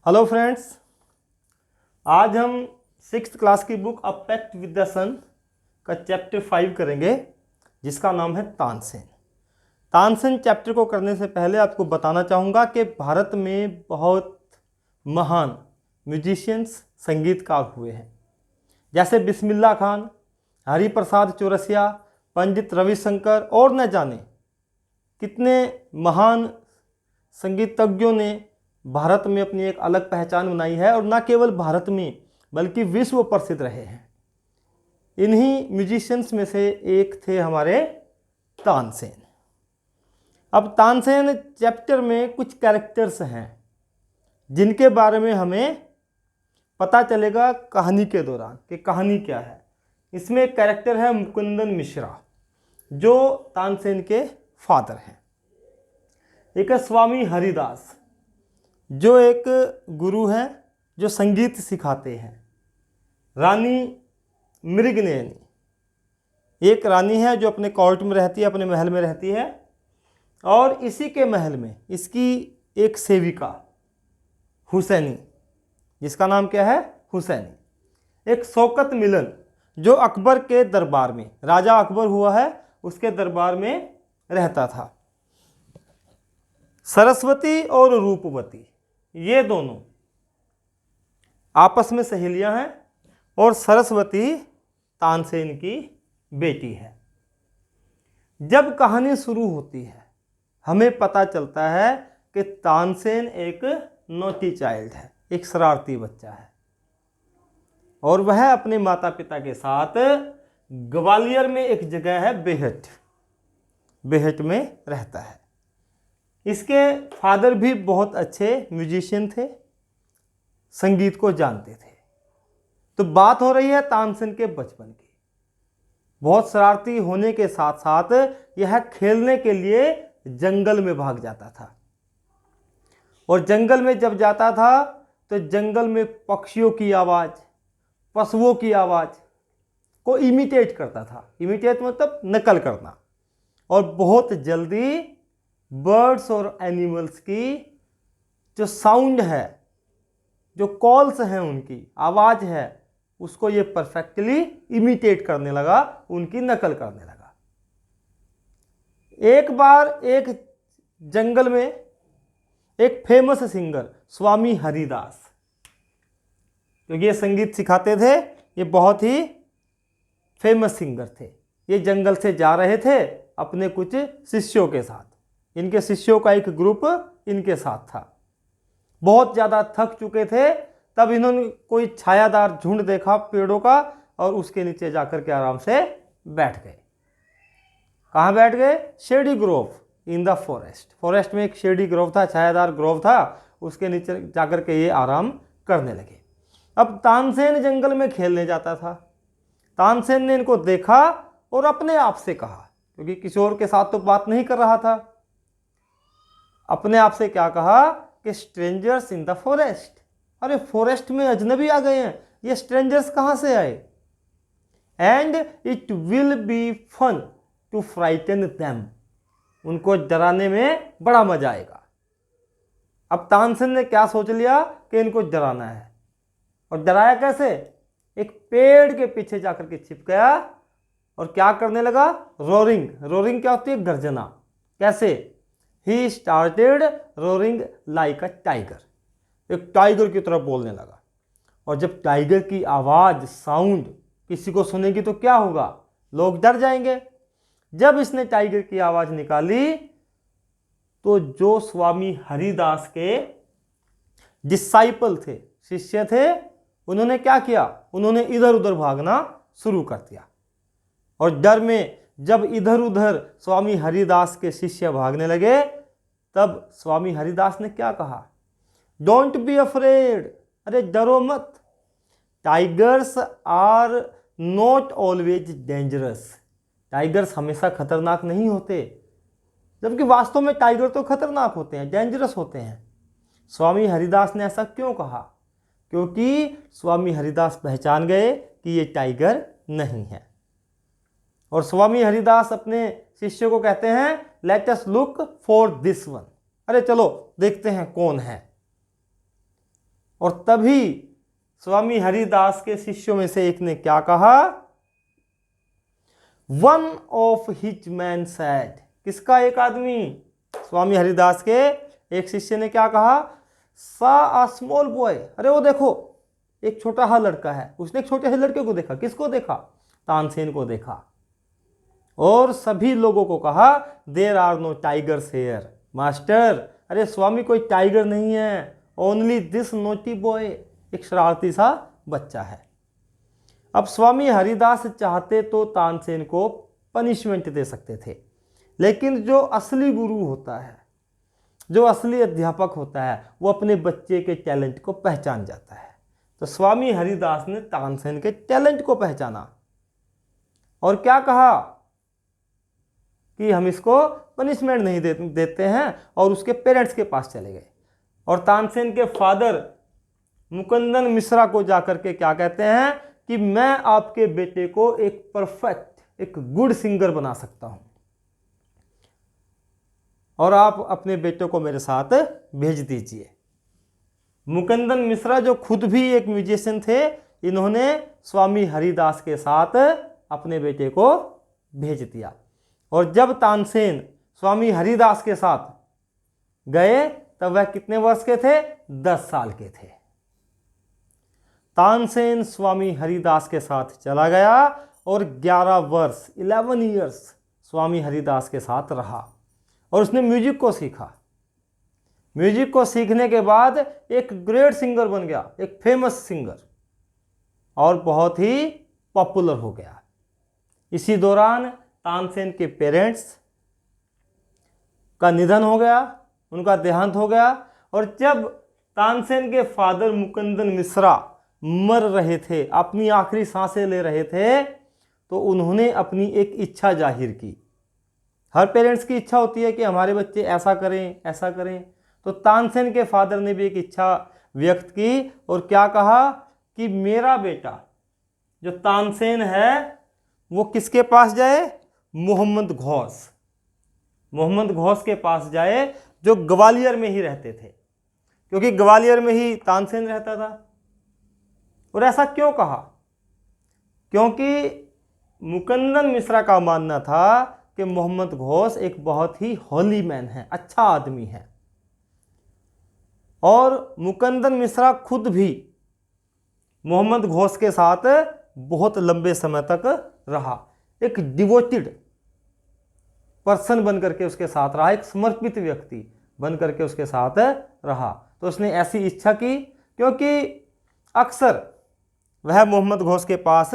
Hello friends, आज हम 6th class की book a pact with the sun का चैप्टर 5 करेंगे, जिसका नाम है तानसेन। तानसेन चैप्टर को करने से पहले आपको बताना चाहूँगा कि भारत में बहुत महान म्यूजिशियंस संगीतकार हुए हैं, जैसे बिस्मिल्लाह खान, हरिप्रसाद चौरसिया, पंडित रविशंकर और न जाने कितने महान संगीतज्ञों ने भारत में अपनी एक अलग पहचान बनाई है और न केवल भारत में बल्कि विश्व प्रसिद्ध रहे हैं। इन्हीं म्यूजिशियंस में से एक थे हमारे तानसेन। अब तानसेन चैप्टर में कुछ कैरेक्टर्स हैं जिनके बारे में हमें पता चलेगा कहानी के दौरान कि कहानी क्या है। इसमें एक कैरेक्टर है मुकुंदन मिश्रा, जो तानसेन के फादर हैं। एक है स्वामी हरिदास, जो एक गुरु हैं जो संगीत सिखाते हैं। रानी मृगनयनी, एक रानी है जो अपने कोर्ट में रहती है, अपने महल में रहती है, और इसी के महल में इसकी एक सेविका हुसैनी, जिसका नाम क्या है, हुसैनी। एक शौकत मिलन, जो अकबर के दरबार में, राजा अकबर हुआ है उसके दरबार में रहता था। सरस्वती और रूपवती, ये दोनों आपस में सहेलियां हैं और सरस्वती तानसेन की बेटी है। जब कहानी शुरू होती है हमें पता चलता है कि तानसेन एक नॉटी चाइल्ड है, एक शरारती बच्चा है, और वह अपने माता पिता के साथ ग्वालियर में एक जगह है बेहट, बेहट में रहता है। इसके फादर भी बहुत अच्छे म्यूजिशियन थे, संगीत को जानते थे। तो बात हो रही है तानसेन के बचपन की। बहुत शरारती होने के साथ साथ यह खेलने के लिए जंगल में भाग जाता था, और जंगल में जब जाता था तो जंगल में पक्षियों की आवाज़, पशुओं की आवाज़ को इमिटेट करता था। इमिटेट मतलब नकल करना। और बहुत जल्दी बर्ड्स और एनिमल्स की जो साउंड है, जो कॉल्स हैं, उनकी आवाज़ है, उसको ये परफेक्टली इमिटेट करने लगा, उनकी नकल करने लगा। एक बार एक जंगल में एक फेमस सिंगर स्वामी हरिदास, क्योंकि ये संगीत सिखाते थे, ये बहुत ही फेमस सिंगर थे। ये जंगल से जा रहे थे अपने कुछ शिष्यों के साथ। इनके शिष्यों का एक ग्रुप इनके साथ था। बहुत ज़्यादा थक चुके थे, तब इन्होंने कोई छायादार झुंड देखा पेड़ों का, और उसके नीचे जाकर के आराम से बैठ गए। कहाँ बैठ गए? Shady Grove in the forest. Forest में एक शेडी ग्रोव था, छायादार ग्रोव था, उसके नीचे जाकर के ये आराम करने लगे। अब तानसेन जंगल में खेलने जाता था। तानसेन ने इनको देखा और अपने आप से कहा, क्योंकि किशोर के साथ तो बात नहीं कर रहा था, अपने आप से क्या कहा कि स्ट्रेंजर्स इन द फॉरेस्ट। अरे फॉरेस्ट में अजनबी आ गए हैं, ये स्ट्रेंजर्स कहाँ से आए? And it will be fun to frighten them. उनको डराने में बड़ा मजा आएगा। अब तानसेन ने क्या सोच लिया कि इनको डराना है, और डराया कैसे? एक पेड़ के पीछे जाकर के छिप गया और क्या करने लगा? रोरिंग। रोरिंग क्या होती है? गर्जना। कैसे? He started roaring like a tiger. एक टाइगर की तरह बोलने लगा। और जब टाइगर की आवाज़, साउंड किसी को सुनेगी तो क्या होगा? लोग डर जाएंगे। जब इसने टाइगर की आवाज़ निकाली तो जो स्वामी हरिदास के डिसाइपल थे, शिष्य थे, उन्होंने क्या किया? उन्होंने इधर उधर भागना शुरू कर दिया। और डर में जब इधर उधर स्वामी हरिदास के शिष्य भागने लगे, तब स्वामी हरिदास ने क्या कहा? Don't be afraid. अरे डरो मत। Tigers are not always dangerous. Tigers हमेशा खतरनाक नहीं होते, जबकि वास्तव में टाइगर तो खतरनाक होते हैं, डेंजरस होते हैं। स्वामी हरिदास ने ऐसा क्यों कहा? क्योंकि स्वामी हरिदास पहचान गए कि ये टाइगर नहीं है। और स्वामी हरिदास अपने शिष्य को कहते हैं, let us look for this one. अरे चलो देखते हैं कौन है। और तभी स्वामी हरिदास के शिष्यों में से एक ने क्या कहा, one of his man sad, किसका एक आदमी, स्वामी हरिदास के एक शिष्य ने क्या कहा, सा अ स्मॉल बॉय, अरे वो देखो एक छोटा सा लड़का है। उसने एक छोटे से लड़के को देखा, किसको देखा, तानसेन को देखा, और सभी लोगों को कहा there are no tigers here, master अरे स्वामी कोई टाइगर नहीं है, ओनली दिस नोटी बॉय, एक शरारती सा बच्चा है। अब स्वामी हरिदास चाहते तो तानसेन को पनिशमेंट दे सकते थे, लेकिन जो असली गुरु होता है, जो असली अध्यापक होता है, वो अपने बच्चे के टैलेंट को पहचान जाता है। तो स्वामी हरिदास ने तानसेन के टैलेंट को पहचाना और क्या कहा कि हम इसको पनिशमेंट नहीं देते हैं, और उसके पेरेंट्स के पास चले गए और तानसेन के फादर मुकुंदन मिश्रा को जाकर के क्या कहते हैं कि मैं आपके बेटे को एक परफेक्ट, एक गुड सिंगर बना सकता हूं और आप अपने बेटे को मेरे साथ भेज दीजिए। मुकुंदन मिश्रा जो खुद भी एक म्यूजिशियन थे, इन्होंने स्वामी हरिदास के साथ अपने बेटे को भेज दिया। और जब तानसेन स्वामी हरिदास के साथ गए तब वह कितने वर्ष के थे, 10 साल के थे। तानसेन स्वामी हरिदास के साथ चला गया और 11 वर्ष 11 ईयर्स स्वामी हरिदास के साथ रहा और उसने म्यूजिक को सीखा। म्यूजिक को सीखने के बाद एक ग्रेट सिंगर बन गया, एक फेमस सिंगर, और बहुत ही पॉपुलर हो गया। इसी दौरान तानसेन के पेरेंट्स का निधन हो गया, उनका देहांत हो गया, और जब तानसेन के फादर मुकुंदन मिश्रा मर रहे थे, अपनी आखिरी सांसें ले रहे थे, तो उन्होंने अपनी एक इच्छा जाहिर की। हर पेरेंट्स की इच्छा होती है कि हमारे बच्चे ऐसा करें ऐसा करें, तो तानसेन के फादर ने भी एक इच्छा व्यक्त की और क्या कहा कि मेरा बेटा जो तानसेन है वो किसके पास जाए, मोहम्मद घोष, मोहम्मद घोष के पास जाए जो ग्वालियर में ही रहते थे, क्योंकि ग्वालियर में ही तानसेन रहता था। और ऐसा क्यों कहा, क्योंकि मुकुंदन मिश्रा का मानना था कि मोहम्मद घोष एक बहुत ही होली मैन है, अच्छा आदमी है, और मुकुंदन मिश्रा खुद भी मोहम्मद घोष के साथ बहुत लंबे समय तक रहा, एक डिवोटेड पर्सन बन करके उसके साथ रहा, एक समर्पित व्यक्ति बन करके उसके साथ रहा। तो उसने ऐसी इच्छा की, क्योंकि अक्सर वह मोहम्मद घोष के पास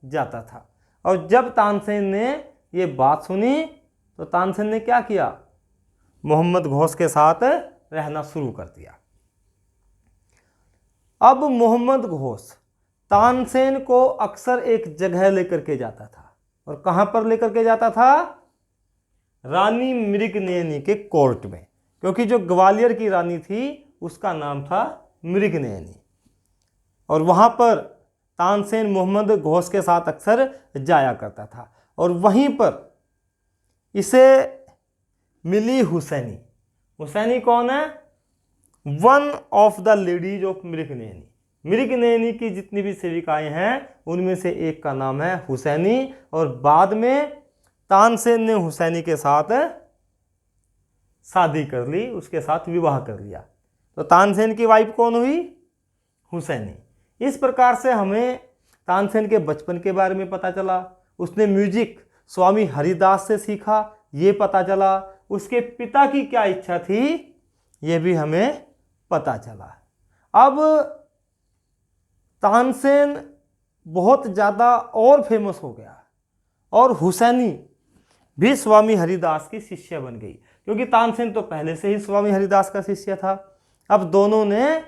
जाता था। और जब तानसेन ने ये बात सुनी तो तानसेन ने क्या किया, मोहम्मद घोष के साथ रहना शुरू कर दिया। अब मोहम्मद घोष तानसेन को अक्सर एक जगह लेकर के जाता था, और कहां पर लेकर के जाता था, रानी मृगनयनी के कोर्ट में, क्योंकि जो ग्वालियर की रानी थी उसका नाम था मृगनयनी, और वहां पर तानसेन मोहम्मद घोष के साथ अक्सर जाया करता था। और वहीं पर इसे मिली हुसैनी। हुसैनी कौन है, one of the ladies of Mrignayani. Mrignayani की जितनी भी सेविकाएं हैं उनमें से एक का नाम है हुसैनी, और बाद में तानसेन ने हुसैनी के साथ शादी कर ली, उसके साथ विवाह कर लिया। तो तानसेन की वाइफ कौन हुई, हुसैनी। इस प्रकार से हमें तानसेन के बचपन के बारे में पता चला, उसने म्यूजिक स्वामी हरिदास से सीखा ये पता चला, उसके पिता की क्या इच्छा थी ये भी हमें पता चला। अब तानसेन बहुत ज़्यादा और फेमस हो गया, और हुसैनी भी स्वामी हरिदास की शिष्य बन गई, क्योंकि तानसेन तो पहले से ही स्वामी हरिदास का शिष्य था। अब दोनों ने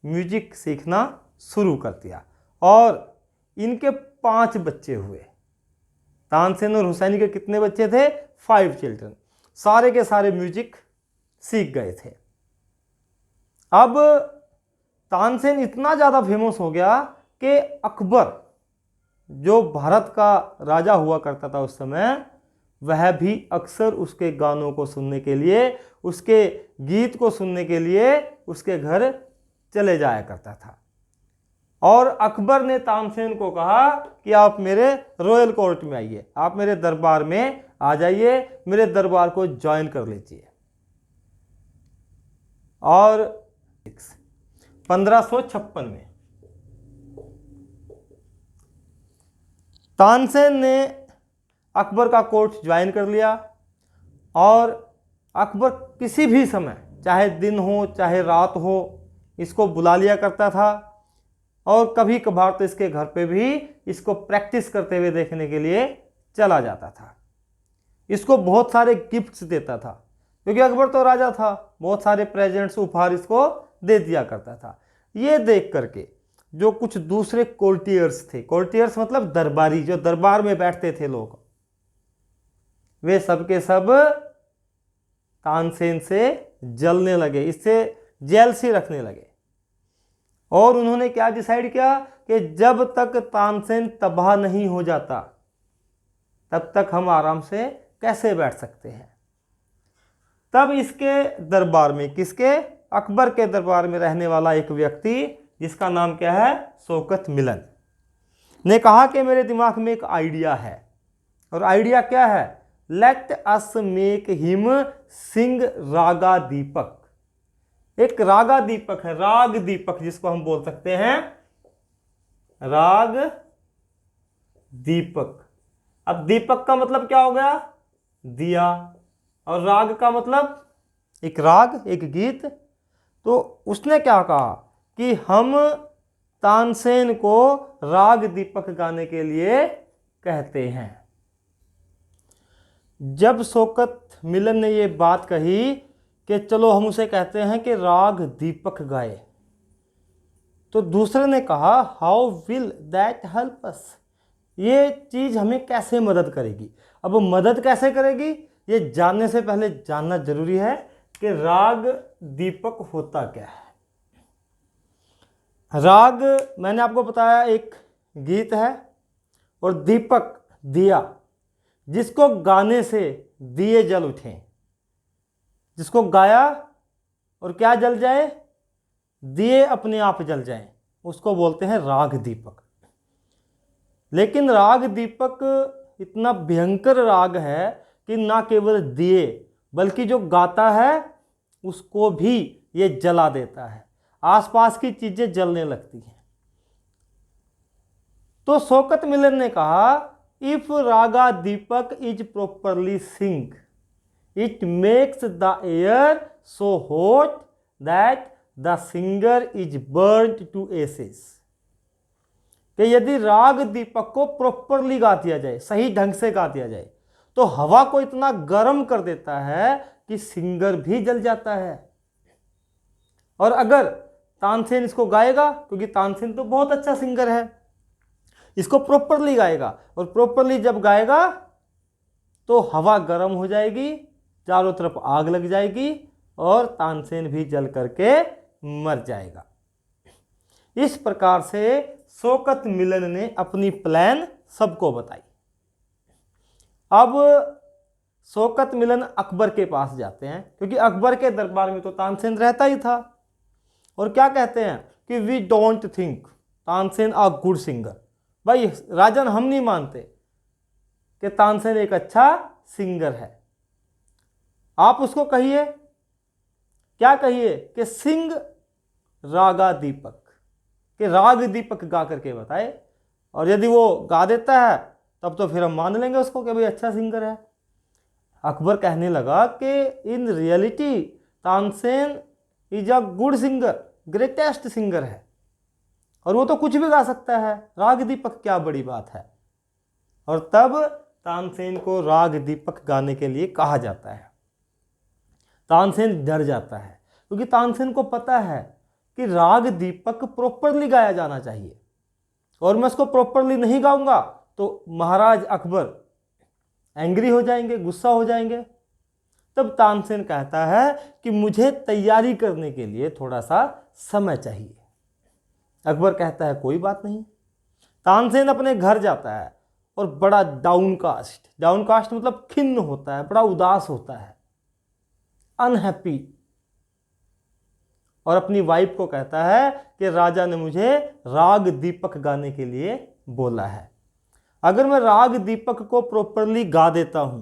म्यूजिक सीखना शुरू कर दिया, और इनके 5 बच्चे हुए। तानसेन और हुसैनी के कितने बच्चे थे, 5 चिल्ड्रन। सारे के सारे म्यूजिक सीख गए थे। अब तानसेन इतना ज़्यादा फेमस हो गया कि अकबर जो भारत का राजा हुआ करता था उस समय, वह भी अक्सर उसके गानों को सुनने के लिए, उसके गीत को सुनने के लिए उसके घर चले जाया करता था। और अकबर ने तानसेन को कहा कि आप मेरे रॉयल कोर्ट में आइए, आप मेरे दरबार में आ जाइए, मेरे दरबार को ज्वाइन कर लीजिए। और 1556 में तानसेन ने अकबर का कोर्ट ज्वाइन कर लिया और अकबर किसी भी समय, चाहे दिन हो चाहे रात हो, इसको बुला लिया करता था और कभी कभार तो इसके घर पे भी इसको प्रैक्टिस करते हुए देखने के लिए चला जाता था। इसको बहुत सारे गिफ्ट्स देता था क्योंकि अकबर तो राजा था, बहुत सारे प्रेजेंट्स उपहार इसको दे दिया करता था। ये देख करके जो कुछ दूसरे कोर्टियर्स थे, कोर्टियर्स मतलब दरबारी, जो दरबार में बैठते थे लोग, वे सब के सब तानसेन से जलने लगे, इससे जेलसी रखने लगे। और उन्होंने क्या डिसाइड किया कि जब तक तानसेन तबाह नहीं हो जाता तब तक हम आराम से कैसे बैठ सकते हैं। तब इसके दरबार में, किसके, अकबर के दरबार में रहने वाला एक व्यक्ति जिसका नाम क्या है, शौकत मिलन, ने कहा कि मेरे दिमाग में एक आइडिया है। और आइडिया क्या है, let us make him sing raga Deepak. एक रागा दीपक है, राग दीपक जिसको हम बोल सकते हैं, राग दीपक। अब दीपक का मतलब क्या हो गया, दिया, और राग का मतलब एक राग, एक गीत। तो उसने क्या कहा कि हम तानसेन को राग दीपक गाने के लिए कहते हैं। जब शौकत मिलन ने ये बात कही कि चलो हम उसे कहते हैं कि राग दीपक गाए, तो दूसरे ने कहा how will that help us, ये चीज़ हमें कैसे मदद करेगी। अब मदद कैसे करेगी ये जानने से पहले जानना जरूरी है कि राग दीपक होता क्या है। राग मैंने आपको बताया एक गीत है, और दीपक दिया, जिसको गाने से दिए जल उठें, जिसको गाया और क्या जल जाए, दिए अपने आप जल जाएं, उसको बोलते हैं राग दीपक। लेकिन राग दीपक इतना भयंकर राग है कि ना केवल दिए बल्कि जो गाता है उसको भी ये जला देता है, आसपास की चीजें जलने लगती हैं। तो शौकत मिलन ने कहा if raga Deepak is properly sing it makes the air so hot that the singer is burned to ashes. कि यदि राग दीपक को प्रॉपरली गा दिया जाए, सही ढंग से गा दिया जाए, तो हवा को इतना गर्म कर देता है कि सिंगर भी जल जाता है। और अगर तानसेन इसको गाएगा, क्योंकि तानसेन तो बहुत अच्छा सिंगर है, इसको प्रॉपरली गाएगा, और प्रॉपरली जब गाएगा तो हवा गर्म हो जाएगी, चारों तरफ आग लग जाएगी और तानसेन भी जल करके मर जाएगा। इस प्रकार से शौकत मिलन ने अपनी प्लान सबको बताई। अब शौकत मिलन अकबर के पास जाते हैं, क्योंकि अकबर के दरबार में तो तानसेन रहता ही था, और क्या कहते हैं कि we don't think Tansen a good singer. भाई राजन, हम नहीं मानते कि तानसेन एक अच्छा सिंगर है। आप उसको कहिए, क्या कहिए कि सिंग रागा दीपक, कि राग दीपक गा करके बताए, और यदि वो गा देता है तब तो फिर हम मान लेंगे उसको कि भाई अच्छा सिंगर है। अकबर कहने लगा कि in reality Tansen is a good singer, greatest singer है, और वो तो कुछ भी गा सकता है, राग दीपक क्या बड़ी बात है। और तब तानसेन को राग दीपक गाने के लिए कहा जाता है। तानसेन डर जाता है, क्योंकि तानसेन को पता है कि राग दीपक प्रॉपरली गाया जाना चाहिए, और मैं उसको प्रॉपरली नहीं गाऊंगा तो महाराज अकबर एंग्री हो जाएंगे, गुस्सा हो जाएंगे। तब तानसेन कहता है कि मुझे तैयारी करने के लिए थोड़ा सा समय चाहिए। अकबर कहता है कोई बात नहीं। तानसेन अपने घर जाता है और बड़ा डाउनकास्ट मतलब खिन्न होता है, बड़ा उदास होता है, अनहैप्पी। और अपनी वाइफ को कहता है कि राजा ने मुझे राग दीपक गाने के लिए बोला है। अगर मैं राग दीपक को प्रॉपरली गा देता हूं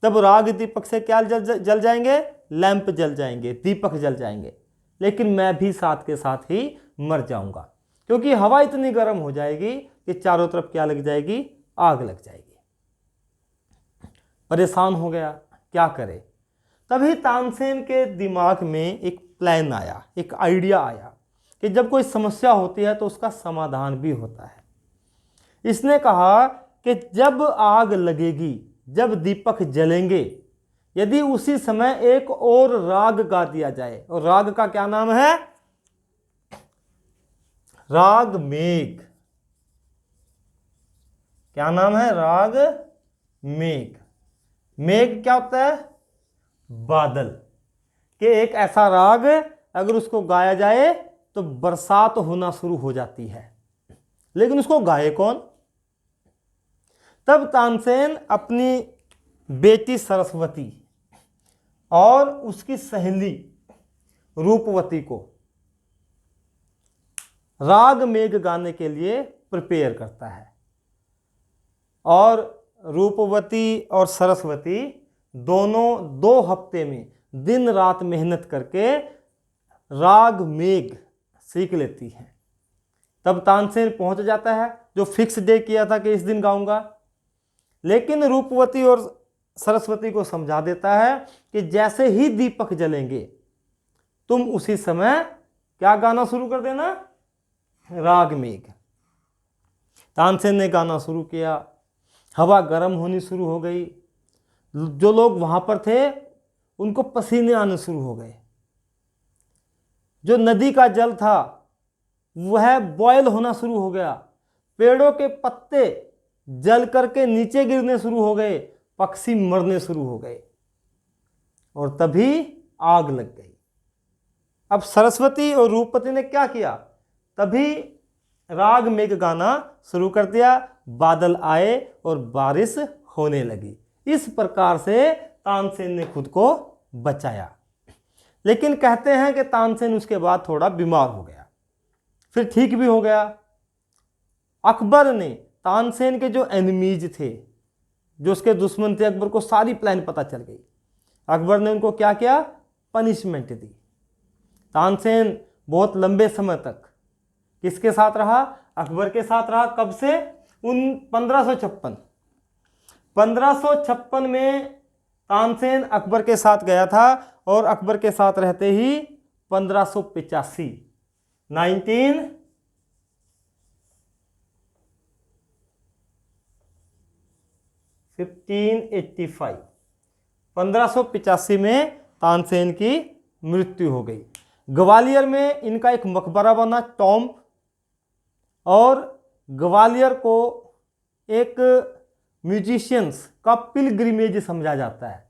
तब राग दीपक से क्या जल जाएंगे? लैंप जल जाएंगे, दीपक जल जाएंगे, लेकिन मैं भी साथ के साथ ही मर जाऊंगा, क्योंकि हवा इतनी गर्म हो जाएगी कि चारों तरफ क्या लग जाएगी? आग लग जाएगी। परेशान हो गया, क्या करे? तभी तानसेन के दिमाग में एक प्लान आया, एक आइडिया आया कि जब कोई समस्या होती है तो उसका समाधान भी होता है। इसने कहा कि जब आग लगेगी, जब दीपक जलेंगे, यदि उसी समय एक और राग गा दिया जाए, और राग का क्या नाम है? राग मेघ। क्या नाम है? राग मेघ। मेघ क्या होता है? बादल। कि एक ऐसा राग अगर उसको गाया जाए तो बरसात होना शुरू हो जाती है, लेकिन उसको गाए कौन? तब तानसेन अपनी बेटी सरस्वती और उसकी सहेली रूपवती को राग मेघ गाने के लिए प्रिपेयर करता है, और रूपवती और सरस्वती दोनों 2 हफ्ते में दिन रात मेहनत करके राग मेघ सीख लेती हैं। तब तानसेन पहुंच जाता है, जो फिक्स डे किया था कि इस दिन गाऊंगा, लेकिन रूपवती और सरस्वती को समझा देता है कि जैसे ही दीपक जलेंगे तुम उसी समय क्या गाना शुरू कर देना? राग मेघ। तानसेन ने गाना शुरू किया, हवा गर्म होनी शुरू हो गई, जो लोग वहां पर थे उनको पसीने आने शुरू हो गए, जो नदी का जल था वह बॉयल होना शुरू हो गया, पेड़ों के पत्ते जल करके नीचे गिरने शुरू हो गए, पक्षी मरने शुरू हो गए, और तभी आग लग गई। अब सरस्वती और रूपवती ने क्या किया? तभी राग मेघ गाना शुरू कर दिया, बादल आए और बारिश होने लगी। इस प्रकार से तानसेन ने खुद को बचाया। लेकिन कहते हैं कि तानसेन उसके बाद थोड़ा बीमार हो गया, फिर ठीक भी हो गया। अकबर ने तानसेन के जो एनिमीज थे, जो उसके दुश्मन थे, अकबर को सारी प्लान पता चल गई। अकबर ने उनको क्या किया? पनिशमेंट दी। तानसेन बहुत लंबे समय तक किसके साथ रहा? अकबर के साथ रहा। कब से? 1556 में तानसेन अकबर के साथ गया था, और अकबर के साथ रहते ही 1585 1585 में तानसेन की मृत्यु हो गई। ग्वालियर में इनका एक मकबरा बना, टॉम्ब, और ग्वालियर को एक म्यूजिशियंस का पिलग्रिमेज समझा जाता है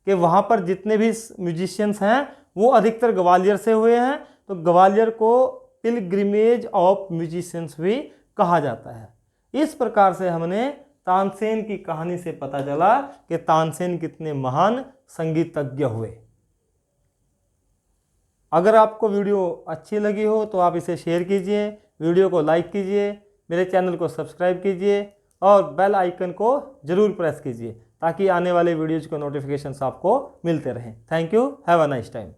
कि वहाँ पर जितने भी म्यूजिशियंस हैं वो अधिकतर ग्वालियर से हुए हैं, तो ग्वालियर को पिलग्रिमेज ऑफ म्यूजिशियंस भी कहा जाता है। इस प्रकार से हमने तानसेन की कहानी से पता चला कि तानसेन कितने महान संगीतज्ञ हुए। अगर आपको वीडियो अच्छी लगी हो तो आप इसे शेयर कीजिए, वीडियो को लाइक कीजिए, मेरे चैनल को सब्सक्राइब कीजिए और बेल आइकन को ज़रूर प्रेस कीजिए ताकि आने वाले वीडियोज़ के नोटिफिकेशंस आपको मिलते रहें। Thank you, have a nice time.